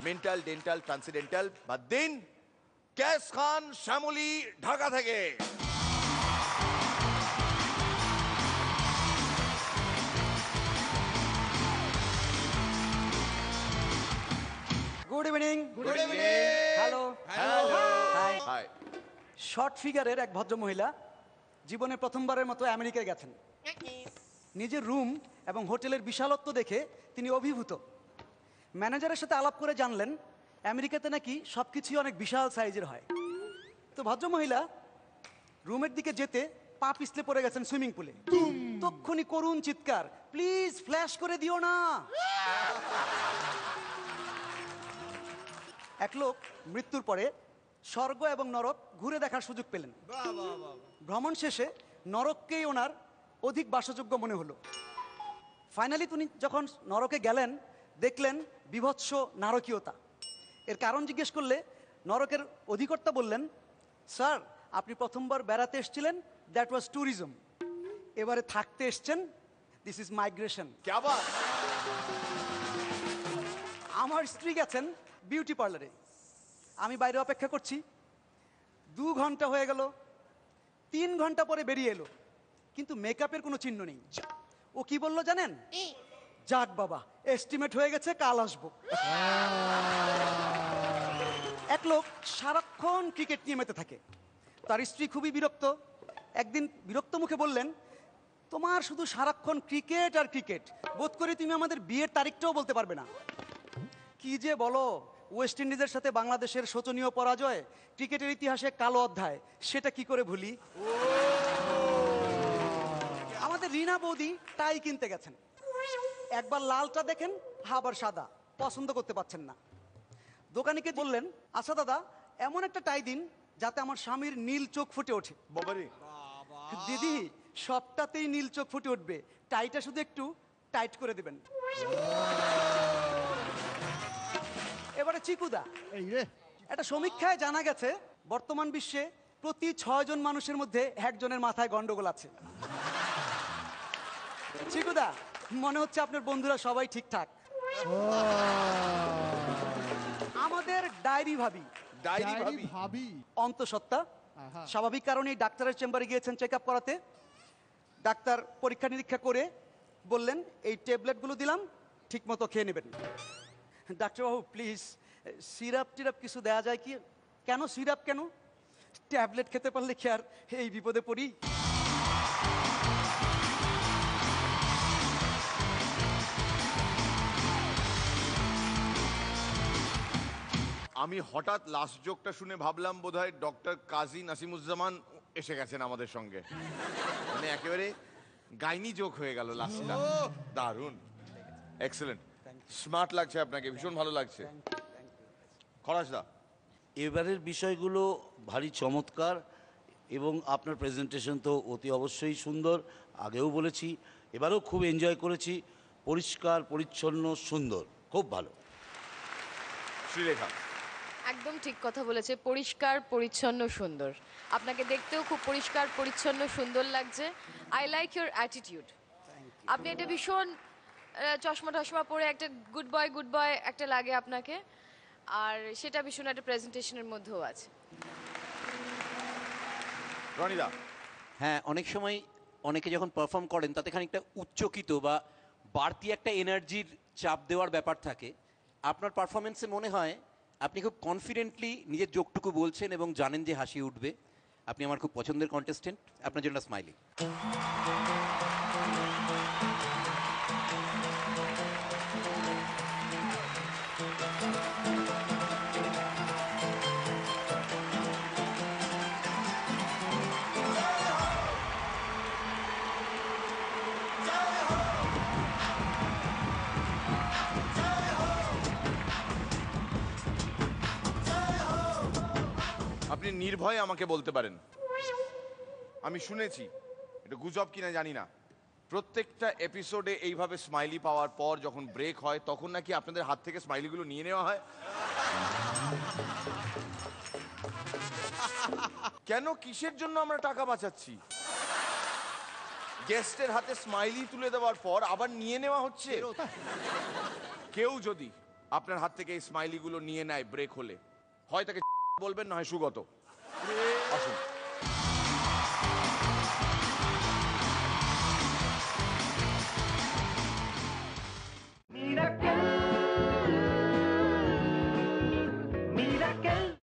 Mental, dental, ট্রান্সিডেন্টাল বাদ দিন। Cash খান, শ্যামলী, ঢাকা থেকে। Good evening. Good evening. Hello. Hello. Hi. Hi. Short ফিগারের এক ভদ্র মহিলা জীবনে প্রথমবারের মতো আমেরিকায় গেছেন। নিজের রুম এবং হোটেলের বিশালত্ব দেখে তিনি অভিভূত। ম্যানেজারের সাথে আলাপ করে জানলেন আমেরিকাতে নাকি সব কিছুই অনেক বিশাল সাইজের হয়। তো ভদ্রমহিলা রুমের দিকে যেতে পা পিছলে পড়ে গেছেন সুইমিং পুলে। তক্ষুনি করুণ চিৎকার, প্লিজ ফ্ল্যাশ করে দিও না। এক লোক মৃত্যুর পরে স্বর্গ এবং নরক ঘুরে দেখার সুযোগ পেলেন। ভ্রমণ শেষে নরককেই ওনার অধিক বাসযোগ্য মনে হলো। ফাইনালি তিনি যখন নরকে গেলেন দেখলেন বিভৎস নারকীয়তা। এর কারণ জিজ্ঞেস করলে নরকের অধিকর্তা বললেন, স্যার আপনি প্রথমবার বেড়াতে এসেছিলেন, দ্যাট ওয়াজ ট্যুরিজম। এবারে থাকতে এসছেন, দিস ইজ মাইগ্রেশন। ক্যা বাত। আমার স্ত্রী গেছেন বিউটি পার্লারে, আমি বাইরে অপেক্ষা করছি। 2 ঘন্টা হয়ে গেল, 3 ঘন্টা পরে বেরিয়ে এলো, কিন্তু মেকআপের কোনো চিহ্ন নেই। ও কি বললো জানেন? যাক বাবা, এস্টিমেট হয়ে গেছে, কাল আসবো। এক লোক সারাক্ষণ ক্রিকেট নিয়ে মেতে থাকে, তার স্ত্রী খুবই বিরক্ত। একদিন বিরক্ত মুখে বললেন, তোমার শুধু সারাক্ষণ ক্রিকেট আর ক্রিকেট, বোধ করি তুমি আমাদের বিয়ের তারিখটাও বলতে পারবে না। কি যে বলো, ওয়েস্ট ইন্ডিজের সাথে বাংলাদেশের শোচনীয় পরাজয় ক্রিকেটের ইতিহাসে কালো অধ্যায়, সেটা কি করে ভুলি। আমাদের রিনা বৌদি টাই কিনতে গেছেন, একবার লালটা দেখেন, আবার সাদা, পছন্দ করতে পারছেন না। দোকানিকে বললেন, আচ্ছা দাদা এমন একটা টাই দিন যাতে আমার স্বামীর নীল চোখ ফুটে ওঠে। বাবারে। দিদি সবটাতেই নীল চোখ ফুটে উঠবে, টাইটা শুধু একটু টাইট করে দেবেন। এবারে চিকুদা। একটা সমীক্ষায় জানা গেছে বর্তমান বিশ্বে প্রতি 6 জন মানুষের মধ্যে একজনের মাথায় গন্ডগোল আছে। চিকুদা, মনে হচ্ছে আপনার বন্ধুরা সবাই ঠিকঠাক। আমাদের ডায়েরি ভাবি, ডায়েরি ভাবি। অন্তঃসত্ত্বা স্বাভাবিক কারণেই ডাক্তারের চেম্বারে গিয়েছেন চেক আপ করাতে। ডাক্তার পরীক্ষা নিরীক্ষা করে বললেন, এই ট্যাবলেটগুলো দিলাম, ঠিক মতো খেয়ে নেবেন। ডাক্তারবাবু প্লিজ সিরাপ টিরাপ কিছু দেওয়া যায় কি? কেন সিরাপ, কেন? ট্যাবলেট খেতে পারলে কি আর এই বিপদে পড়ি? আমি হঠাৎ লাস্ট জোকটা শুনে ভাবলাম বোধহয় ডক্টর কাজী নাসিমুজ্জামান এসে গেছেন আমাদের সঙ্গে। মানে একেবারে গাইনি জোক হয়ে গেল লাস্টটা। দারুণ, এক্সেলেন্ট, স্মার্ট লাগছে আপনাকে, ভীষণ ভালো লাগছে। খরাসদা, এবারের বিষয়গুলো ভারী চমৎকার এবং আপনার প্রেজেন্টেশন তো অতি অবশ্যই সুন্দর, আগেও বলেছি, এবারেও খুব এনজয় করেছি। পরিষ্কার পরিচ্ছন্ন সুন্দর, খুব ভালো। শ্রীলেখা। একদম ঠিক কথা বলেছে, পরিষ্কার পরিচ্ছন্ন সুন্দর। আপনাকে দেখতেও খুব পরিষ্কার পরিচ্ছন্ন সুন্দর লাগছে। I like your attitude. আপনি একটা ভীষণ চশমা টশমা পরে একটা গুড বয় একটা লাগে আপনাকে, আর সেটা ভীষণ একটা প্রেজেন্টেশনের মধ্যেও আছে। রনিদা। হ্যাঁ, অনেক সময় অনেকে যখন পারফর্ম করেন তাতে খানিকটা উচ্চকিত বা বাড়তি একটা এনার্জির চাপ দেওয়ার ব্যাপার থাকে। আপনার পারফরমেন্সে মনে হয় আপনি খুব কনফিডেন্টলি নিজের জোকটুকু বলছেন এবং জানেন যে হাসি উঠবে। আপনি আমার খুব পছন্দের কন্টেস্টেন্ট, আপনার জন্য স্মাইলি। আপনি নির্ভয়ে আমাকে বলতে পারেন, আমি শুনেছি, এটা গুজব কিনা জানি না, প্রত্যেকটা এপিসোডে এইভাবে স্মাইলি পাওয়ার পর যখন ব্রেক হয় তখন নাকি আপনাদের হাত থেকে স্মাইলিগুলো নিয়ে নেওয়া হয়। কেন, কিসের জন্য আমরা টাকা বাঁচাচ্ছি? গেস্টের হাতে স্মাইলি তুলে দেওয়ার পর আবার নিয়ে নেওয়া হচ্ছে। কেউ যদি আপনার হাত থেকে এই স্মাইলি গুলো নিয়ে নেয় ব্রেক হলে, হয় তাকে বলবেন, না হয় সুগত। আসুন।